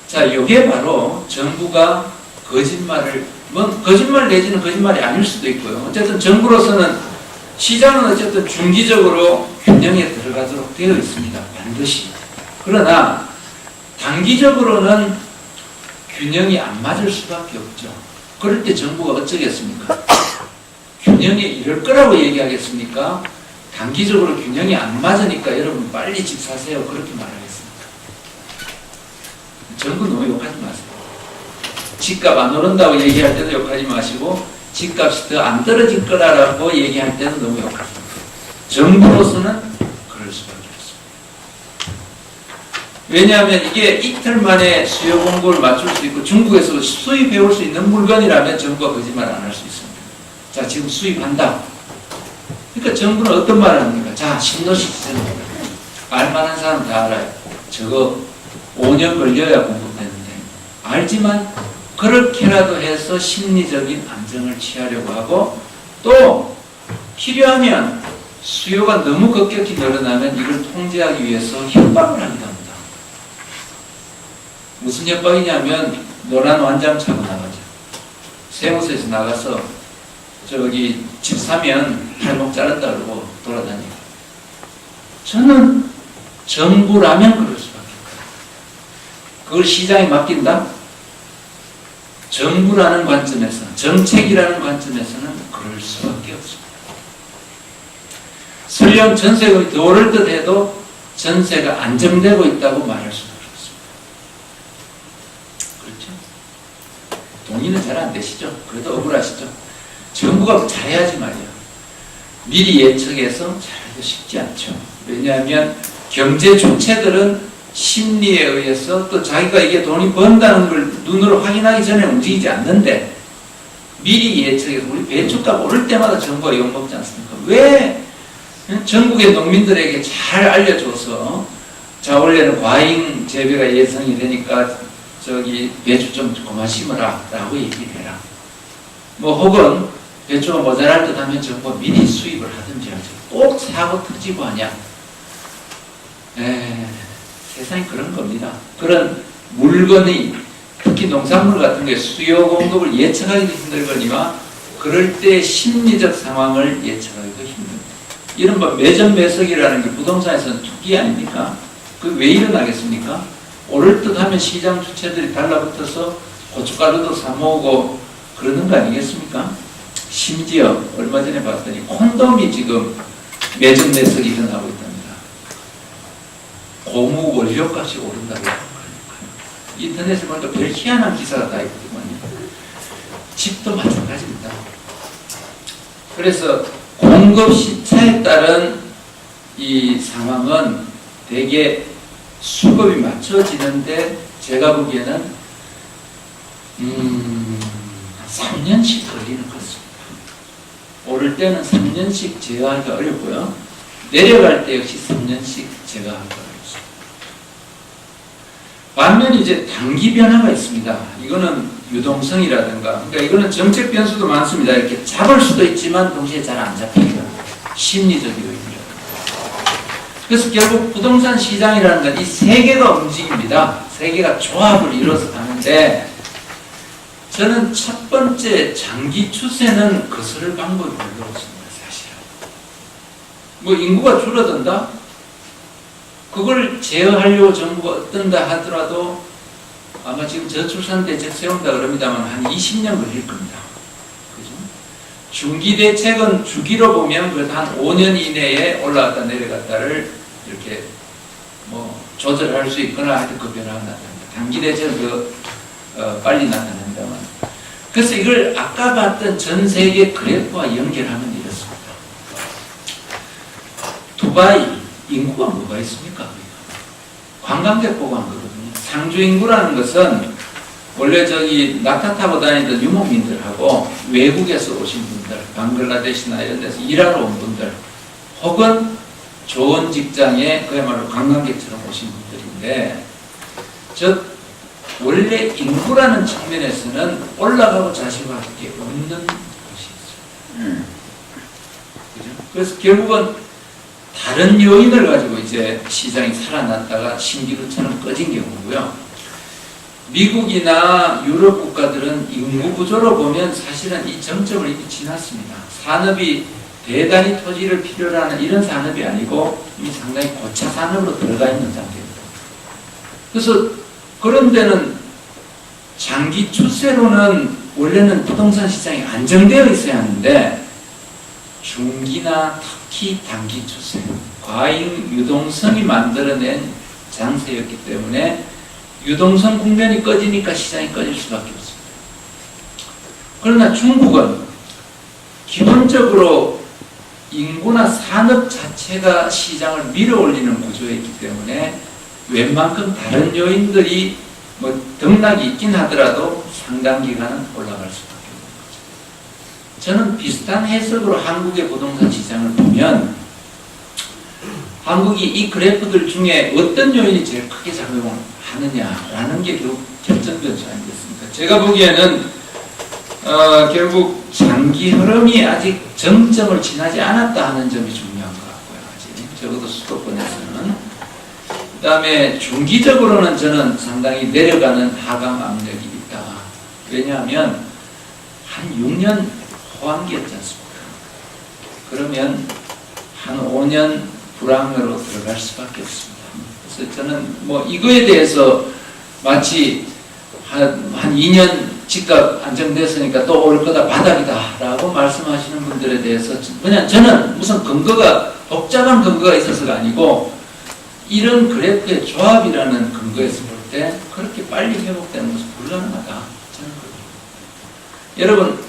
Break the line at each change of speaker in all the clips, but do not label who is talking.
자, 이게 바로 정부가 거짓말을, 뭐 거짓말 내지는 거짓말이 아닐 수도 있고요. 어쨌든 정부로서는 시장은 어쨌든 중기적으로 균형에 들어가도록 되어 있습니다. 반드시. 그러나 단기적으로는 균형이 안 맞을 수밖에 없죠. 그럴 때 정부가 어쩌겠습니까? 균형에 이를 거라고 얘기하겠습니까? 단기적으로 균형이 안 맞으니까 여러분 빨리 집 사세요. 그렇게 말하겠습니까? 정부 너무 욕하지 마세요. 집값 안 오른다고 얘기할 때도 욕하지 마시고 집값이 더 안 떨어질 거라고 얘기할 때도 너무 욕합니다. 정부로서는 그럴 수밖에 없습니다. 왜냐하면 이게 이틀 만에 수요 공급을 맞출 수 있고 중국에서 수입해올 수 있는 물건이라면 정부가 거짓말 안 할 수 있습니다. 자, 지금 수입한다. 그러니까 정부는 어떤 말을 합니까? 자, 신도시 시세는 알만한 사람 다 알아요. 저거 5년 걸려야 공급되는데. 알지만 그렇게라도 해서 심리적인 안정을 취하려고 하고 또 필요하면 수요가 너무 급격히 늘어나면 이걸 통제하기 위해서 협박을 하기도 합니다. 무슨 협박이냐면 노란 완장 차고 나가죠. 세무서에서 나가서 저기 집 사면 발목 자른다 그러고 돌아다니고. 저는 정부라면 그럴 수밖에 없어요. 그걸 시장에 맡긴다? 정부라는 관점에서, 정책이라는 관점에서는 그럴 수밖에 없습니다. 설령 전세금이 더 오를 듯 해도 전세가 안정되고 있다고 말할 수는 없습니다. 그렇죠? 동의는 잘 안 되시죠? 그래도 억울하시죠? 정부가 잘해야지 말이야. 미리 예측해서 잘하기도 쉽지 않죠. 왜냐하면 경제 주체들은 심리에 의해서 또 자기가 이게 돈이 번다는 걸 눈으로 확인하기 전에 움직이지 않는데 미리 예측해서 우리 배추값 오를 때마다 정부가 욕먹지 않습니까? 왜 전국의 농민들에게 잘 알려줘서 자, 원래는 과잉 재배가 예상이 되니까 저기 배추 좀 그만 심어라 라고 얘기를 해라. 뭐 혹은 배추가 모자랄 듯 하면 정부가 미리 수입을 하든지 하죠. 꼭 사고 터지고 하냐. 세상이 그런 겁니다. 그런 물건이 특히 농산물 같은 게 수요 공급을 예측하기도 힘들거니와 그럴 때 심리적 상황을 예측하기도 힘듭니다. 이른바 매점 매석이라는 게 부동산에서는 투기 아닙니까? 그게 왜 일어나겠습니까? 오를 듯 하면 시장 주체들이 달라붙어서 고춧가루도 사모으고 그러는 거 아니겠습니까? 심지어 얼마 전에 봤더니 콘돔이 지금 매점 매석이 일어나고 있답니다. 고무 원료값이 오른다고. 인터넷에 보니까 별 희한한 기사가 다 있거든요. 집도 마찬가지입니다. 그래서 공급 시차에 따른 이 상황은 대개 수급이 맞춰지는데 제가 보기에는 3년씩 걸리는 것 같습니다. 오를 때는 3년씩 제어하기가 어렵고요. 내려갈 때 역시 3년씩 제어하기가 어렵습니다. 반면 이제 단기 변화가 있습니다. 이거는 유동성이라든가, 그러니까 이거는 정책 변수도 많습니다. 이렇게 잡을 수도 있지만 동시에 잘 안 잡힙니다. 심리적 요인이라든가. 그래서 결국 부동산 시장이라는 건 이 세 개가 움직입니다. 세 개가 조합을 이뤄서 가는데 저는 첫 번째 장기 추세는 거스를 방법이 별로 없습니다. 사실은. 뭐 인구가 줄어든다? 그걸 제어하려고 정부가 어떤다 하더라도 아마 지금 저출산 대책 세운다 그럽니다만 한 20년 걸릴 겁니다. 그죠? 중기 대책은 주기로 보면 그래도 한 5년 이내에 올라갔다 내려갔다를 이렇게 뭐 조절할 수 있거나 하여튼 그 변화가 나타납니다. 단기 대책은 빨리 나타난다만. 그래서 이걸 아까 봤던 전 세계 그래프와 연결하면 이렇습니다. 두바이 인구가 뭐가 있습니까? 관광객 보고 한 거거든요. 상주 인구라는 것은 원래 저기 낙타 타고 다니던 유목민들하고 외국에서 오신 분들, 방글라데시나 이런 데서 일하러 온 분들, 혹은 좋은 직장에 그야말로 관광객처럼 오신 분들인데, 즉 원래 인구라는 측면에서는 올라가고 자시고 할 게 없는 것이 있습니다. 그죠? 그래서 결국은 다른 요인을 가지고 이제 시장이 살아났다가 신기루처럼 꺼진 경우고요. 미국이나 유럽 국가들은 인구 구조로 보면 사실은 이 정점을 이미 지났습니다. 산업이 대단히 토지를 필요로 하는 이런 산업이 아니고 이미 상당히 고차 산업으로 들어가 있는 상태입니다. 그래서 그런 데는 장기 추세로는 원래는 부동산 시장이 안정되어 있어야 하는데 중기나 특히 단기 추세, 과잉 유동성이 만들어낸 장세였기 때문에 유동성 국면이 꺼지니까 시장이 꺼질 수밖에 없습니다. 그러나 중국은 기본적으로 인구나 산업 자체가 시장을 밀어올리는 구조에 있기 때문에 웬만큼 다른 요인들이 뭐 등락이 있긴 하더라도 상당 기간은 올라갈 수밖에 없는 거죠. 저는 비슷한 해석으로 한국의 부동산 시장을 보면 한국이 이 그래프들 중에 어떤 요인이 제일 크게 작용을 하느냐라는 게 결국 결정 변수 아니겠습니까? 제가 보기에는 결국 장기 흐름이 아직 정점을 지나지 않았다 하는 점이 중요한 것 같고요. 아직 적어도 수도권에서는. 그 다음에 중기적으로는 저는 상당히 내려가는 하강 압력이 있다. 왜냐하면 한 6년 호황기였지 않습니까? 그러면 한 5년 불황으로 들어갈 수밖에 없습니다. 그래서 저는 뭐 이거에 대해서 마치 한 2년 집값 안정됐으니까 또 오를 거다 바닥이다 라고 말씀하시는 분들에 대해서 그냥 저는 무슨 근거가 복잡한 근거가 있어서가 아니고 이런 그래프의 조합이라는 근거에서 볼 때 그렇게 빨리 회복되는 것은 불가능하다 저는 그렇습니다. 여러분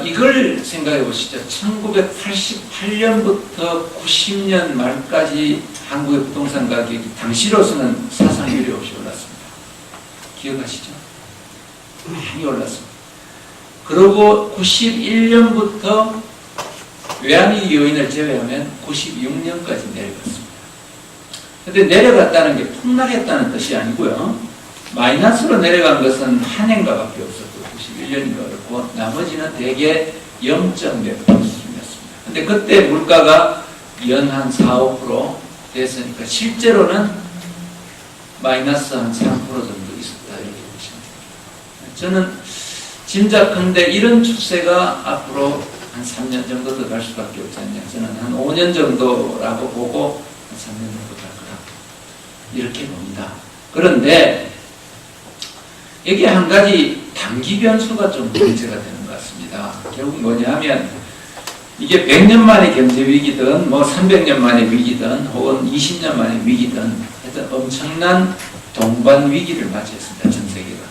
이걸 생각해 보시죠. 1988년부터 90년 말까지 한국의 부동산 가격이 당시로서는 사상 유례 없이 올랐습니다. 기억하시죠? 많이 올랐습니다. 그리고 91년부터 외환위기 요인을 제외하면 96년까지 내려갔습니다. 근데 내려갔다는 게 폭락했다는 뜻이 아니고요. 마이너스로 내려간 것은 한 해인가밖에 없었고 91년인가 그렇고 나머지는 대개 0.몇% 수준이었습니다. 근데 그때 물가가 연 한 4, 5% 됐으니까 실제로는 마이너스 한 3% 정도 있었다 이렇게 보시면 됩니다. 저는 짐작컨대 이런 추세가 앞으로 한 3년 정도 더 갈 수밖에 없지 않냐. 저는 한 5년 정도라고 보고 한 3년 정도 갈 거라 이렇게 봅니다. 그런데 여기에 한 가지 단기 변수가 좀 문제가 되는 것 같습니다. 결국 뭐냐 하면 이게 100년 만의 경제 위기든 뭐 300년 만의 위기든 혹은 20년 만의 위기든 하여튼 엄청난 동반 위기를 맞이했습니다. 전 세계가.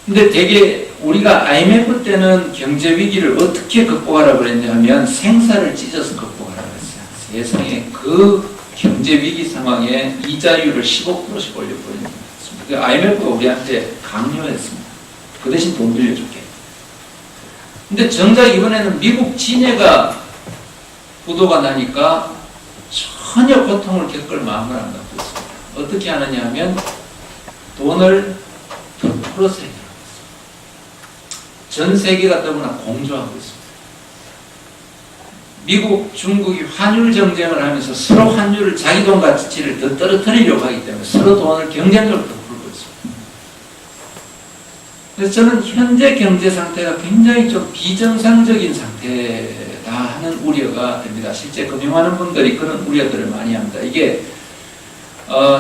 근데 되게 우리가 IMF 때는 경제 위기를 어떻게 극복하라고 그랬냐면 생사를 찢어서 극복하라고 했어요. 세상에 그 경제 위기 상황에 이자율을 15%씩 올려버리는 거였습니다. 그 IMF가 우리한테 강요했습니다. 그 대신 돈 빌려줄게. 근데 정작 이번에는 미국 진해가 부도가 나니까 전혀 고통을 겪을 마음을 안 갖고 있습니다. 어떻게 하느냐 하면 돈을 더 풀어서 해요. 전 세계가 너무나 공조하고 있습니다. 미국, 중국이 환율 정쟁을 하면서 서로 환율을 자기 돈 가치를 더 떨어뜨리려고 하기 때문에 서로 돈을 경쟁적으로 더 풀고 있습니다. 그래서 저는 현재 경제 상태가 굉장히 좀 비정상적인 상태다 하는 우려가 됩니다. 실제 금융하는 분들이 그런 우려들을 많이 합니다. 이게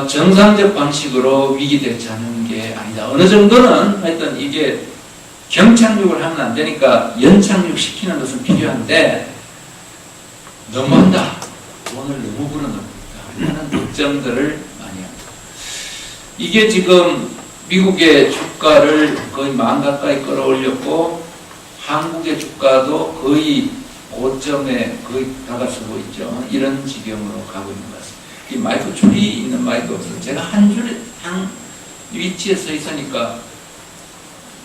정상적 방식으로 위기 대처하는 게 아니다. 어느 정도는 하여튼 이게 경착륙을 하면 안 되니까 연착륙시키는 것은 필요한데 너무한다. 돈을 너무 불어넣는다. 하는 걱정들을 많이 합니다. 이게 지금 미국의 주가를 거의 10,000 가까이 끌어올렸고 한국의 주가도 거의 고점에 거의 다가서고 있죠. 이런 지경으로 가고 있는 것 같습니다. 이 마이크 줄이 있는 마이크 없어서 제가 한 위치에 서 있으니까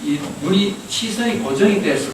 이 눈이 시선이 고정이 돼서